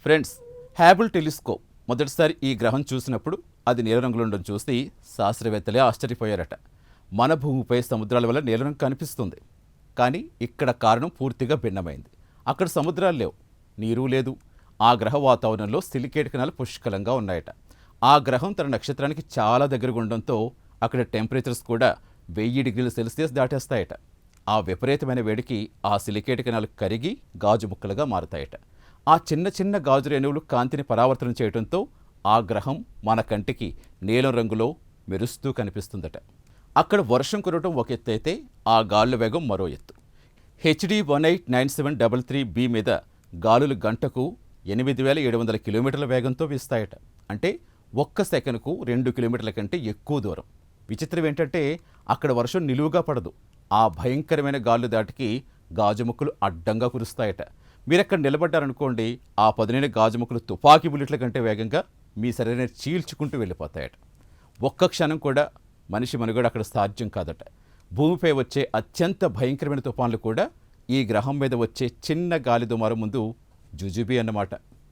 Friends, హ్యాబుల్ telescope మొదటిసారి ఈ గ్రహం చూసినప్పుడు అది నీల రంగులో ఉండడం చూసి శాస్త్రవేత్తలే ఆశ్చర్యపోయారట. మన భూమిపై సముద్రాల వల్ల నీల రంగు కనిపిస్తుంది, కానీ ఇక్కడ కారణం పూర్తిగా భిన్నమైంది. అక్కడ సముద్రాలు లేవు, నీరు లేదు. ఆ గ్రహ వాతావరణంలో సిలికేట్ కణాలు పుష్కలంగా ఉన్నాయట. ఆ గ్రహం తన నక్షత్రానికి చాలా దగ్గరగా ఉండడంతో అక్కడ టెంపరేచర్స్ కూడా 1000 డిగ్రీల సెల్సియస్ దాటేస్తాయట. ఆ విపరీతమైన వేడికి ఆ సిలికేట్ కణాలు కరిగి గాజు ముక్కలుగా మారతాయట. ఆ చిన్న చిన్న గాజు రేణువులు కాంతిని పరావర్తనం చేయడంతో ఆ గ్రహం మన కంటికి నీలం రంగులో మెరుస్తూ కనిపిస్తుందట. అక్కడ వర్షం కురవటం ఒక ఎత్తు అయితే ఆ గాలుల వేగం మరో ఎత్తు. హెచ్డి 189733b మీద గాలులు గంటకు 8700 కిలోమీటర్ల వేగంతో వీస్తాయట. అంటే ఒక్క సెకనుకు 2 కిలోమీటర్ల కంటే ఎక్కువ దూరం. విచిత్రం ఏంటంటే అక్కడ వర్షం నిలువుగా పడదు. ఆ భయంకరమైన గాలు దాటికి గాజు ముక్కలు అడ్డంగా కురుస్తాయట. మీరక్కడ నిలబడ్డారనుకోండి, ఆ పదునైన గాజు ముక్కలు తుపాకీ బుల్లెట్ల కంటే వేగంగా మీ శరీరాన్ని చీల్చుకుంటూ వెళ్ళిపోతాయట. ఒక్క క్షణం కూడా మనిషి మనుగడ అక్కడ సాధ్యం కాదట. భూమిపై వచ్చే అత్యంత భయంకరమైన తుఫాన్లు కూడా ఈ గ్రహం మీద వచ్చే చిన్న గాలి దుమారం ముందు జుజుబి అన్నమాట.